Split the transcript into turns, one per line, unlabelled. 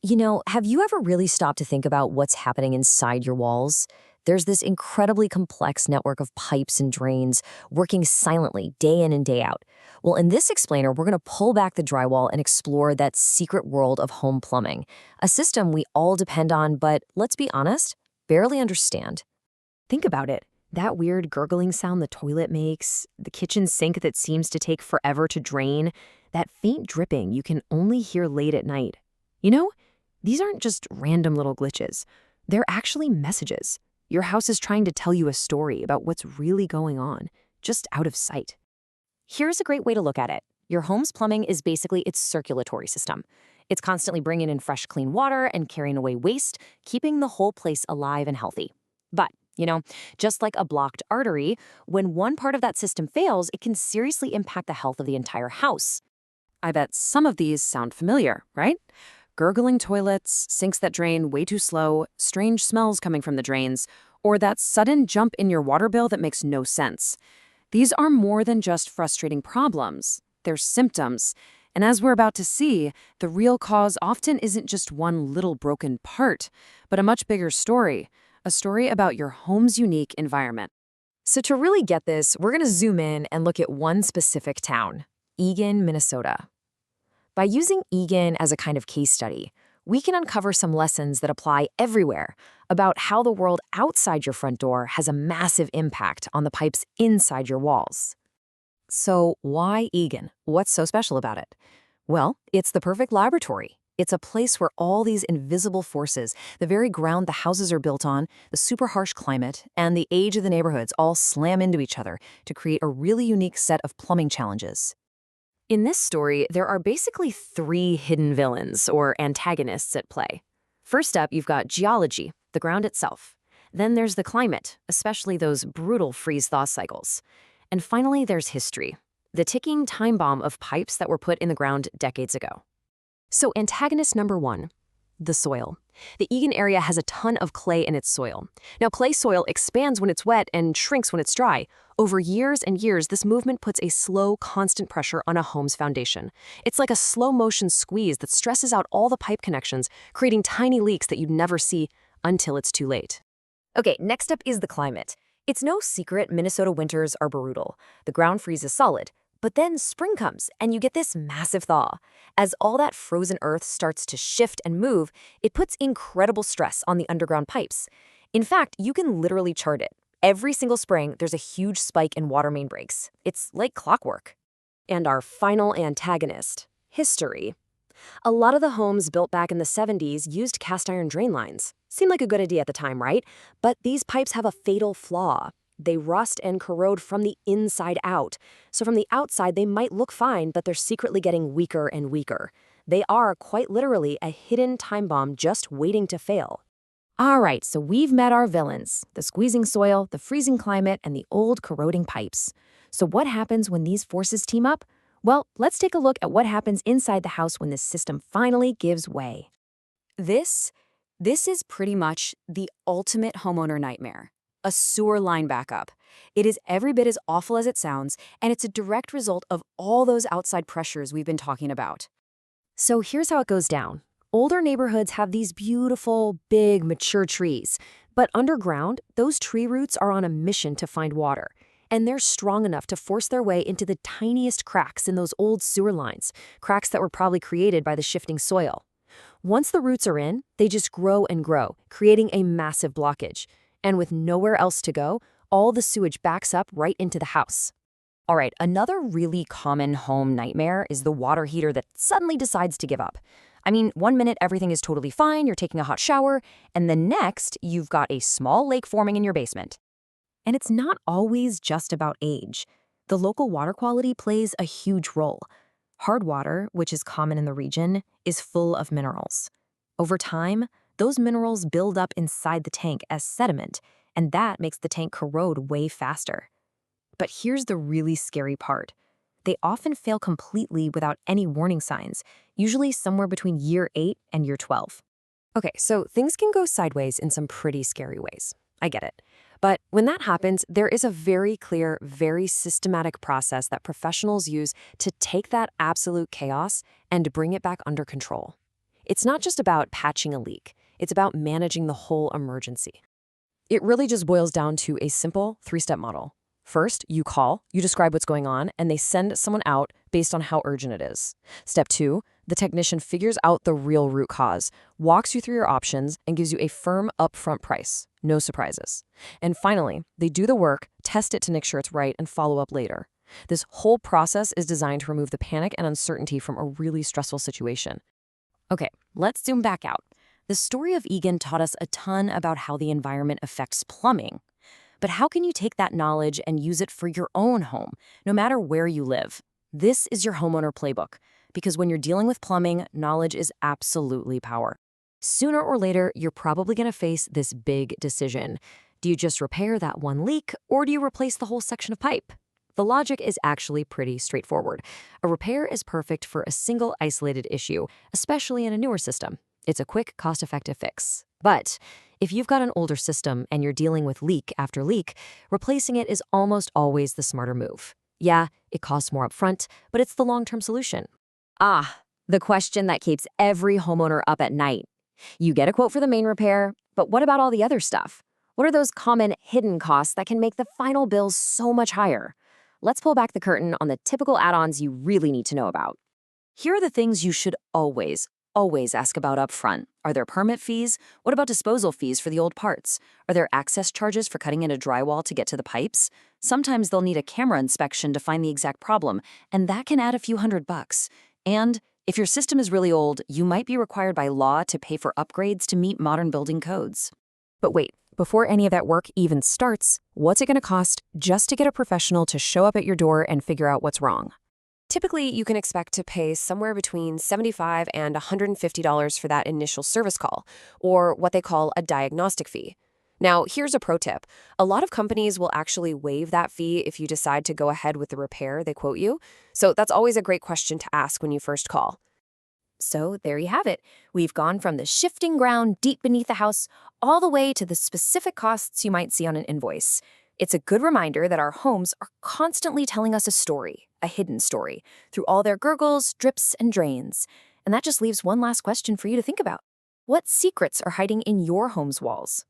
Have you ever really stopped to think about what's happening inside your walls? There's this incredibly complex network of pipes and drains working silently day in and day out. Well, in this explainer, we're going to pull back the drywall and explore that secret world of home plumbing, a system we all depend on, but let's be honest, barely understand. Think about it. That weird gurgling sound the toilet makes, the kitchen sink that seems to take forever to drain, that faint dripping you can only hear late at night. You know, these aren't just random little glitches. They're actually messages. Your house is trying to tell you a story about what's really going on, just out of sight. Here's a great way to look at it. Your home's plumbing is basically its circulatory system. It's constantly bringing in fresh, clean water and carrying away waste, keeping the whole place alive and healthy. But, just like a blocked artery, when one part of that system fails, it can seriously impact the health of the entire house. I bet some of these sound familiar, right? Gurgling toilets, sinks that drain way too slow, strange smells coming from the drains, or that sudden jump in your water bill that makes no sense. These are more than just frustrating problems. They're symptoms. And as we're about to see, the real cause often isn't just one little broken part, but a much bigger story, a story about your home's unique environment. So to really get this, we're going to zoom in and look at one specific town, Eagan, Minnesota. By using Eagan as a kind of case study, we can uncover some lessons that apply everywhere about how the world outside your front door has a massive impact on the pipes inside your walls. So why Eagan? What's so special about it? Well, it's the perfect laboratory. It's a place where all these invisible forces, the very ground the houses are built on, the super harsh climate, and the age of the neighborhoods all slam into each other to create a really unique set of plumbing challenges. In this story, there are basically three hidden villains, or antagonists, at play. First up, you've got geology, the ground itself. Then there's the climate, especially those brutal freeze-thaw cycles. And finally, there's history, the ticking time bomb of pipes that were put in the ground decades ago. So antagonist number one, the soil. The Eagan area has a ton of clay in its soil. Now, clay soil expands when it's wet and shrinks when it's dry. Over years and years, this movement puts a slow, constant pressure on a home's foundation. It's like a slow-motion squeeze that stresses out all the pipe connections, creating tiny leaks that you'd never see until it's too late. Okay, next up is the climate. It's no secret Minnesota winters are brutal. The ground freezes solid. But then spring comes, and you get this massive thaw. As all that frozen earth starts to shift and move, it puts incredible stress on the underground pipes. In fact, you can literally chart it. Every single spring, there's a huge spike in water main breaks. It's like clockwork. And our final antagonist, history. A lot of the homes built back in the 70s used cast iron drain lines. Seemed like a good idea at the time, right? But these pipes have a fatal flaw. They rust and corrode from the inside out. So from the outside, they might look fine, but they're secretly getting weaker and weaker. They are, quite literally, a hidden time bomb just waiting to fail. All right, so we've met our villains, the squeezing soil, the freezing climate, and the old corroding pipes. So what happens when these forces team up? Well, let's take a look at what happens inside the house when this system finally gives way. This is pretty much the ultimate homeowner nightmare. A sewer line backup. It is every bit as awful as it sounds, and it's a direct result of all those outside pressures we've been talking about. So here's how it goes down. Older neighborhoods have these beautiful, big, mature trees, but underground, those tree roots are on a mission to find water, and they're strong enough to force their way into the tiniest cracks in those old sewer lines, cracks that were probably created by the shifting soil. Once the roots are in, they just grow and grow, creating a massive blockage. And with nowhere else to go, all the sewage backs up right into the house. All right, another really common home nightmare is the water heater that suddenly decides to give up. I mean, one minute everything is totally fine, you're taking a hot shower, and the next you've got a small lake forming in your basement. And it's not always just about age. The local water quality plays a huge role. Hard water, which is common in the region, is full of minerals. Over time, those minerals build up inside the tank as sediment, and that makes the tank corrode way faster. But here's the really scary part. They often fail completely without any warning signs, usually somewhere between year 8 and year 12. Okay, so things can go sideways in some pretty scary ways. I get it. But when that happens, there is a very clear, very systematic process that professionals use to take that absolute chaos and bring it back under control.
It's not just about patching a leak. It's about managing the whole emergency. It really just boils down to a simple three-step model. First, you call, you describe what's going on, and they send someone out based on how urgent it is. Step 2, the technician figures out the real root cause, walks you through your options, and gives you a firm upfront price. No surprises. And finally, they do the work, test it to make sure it's right, and follow up later. This whole process is designed to remove the panic and uncertainty from a really stressful situation. Okay, let's zoom back out. The story of Eagan taught us a ton about how the environment affects plumbing. But how can you take that knowledge and use it for your own home, no matter where you live? This is your homeowner playbook, because when you're dealing with plumbing, knowledge is absolutely power. Sooner or later, you're probably going to face this big decision. Do you just repair that one leak, or do you replace the whole section of pipe? The logic is actually pretty straightforward. A repair is perfect for a single isolated issue, especially in a newer system. It's a quick, cost-effective fix. But if you've got an older system and you're dealing with leak after leak, replacing it is almost always the smarter move. Yeah, it costs more upfront, but it's the long-term solution. The question that keeps every homeowner up at night. You get a quote for the main repair, but what about all the other stuff? What are those common hidden costs that can make the final bills so much higher? Let's pull back the curtain on the typical add-ons you really need to know about. Here are the things you should always ask about upfront. Are there permit fees? What about disposal fees for the old parts? Are there access charges for cutting into drywall to get to the pipes? Sometimes they'll need a camera inspection to find the exact problem, and that can add a few $100. And if your system is really old, you might be required by law to pay for upgrades to meet modern building codes. But wait, before any of that work even starts, what's it going to cost just to get a professional to show up at your door and figure out what's wrong? Typically, you can expect to pay somewhere between $75 and $150 for that initial service call, or what they call a diagnostic fee. Now, here's a pro tip. A lot of companies will actually waive that fee if you decide to go ahead with the repair they quote you, so that's always a great question to ask when you first call. So there you have it. We've gone from the shifting ground deep beneath the house all the way to the specific costs you might see on an invoice. It's a good reminder that our homes are constantly telling us a story, a hidden story, through all their gurgles, drips, and drains. And that just leaves one last question for you to think about. What secrets are hiding in your home's walls?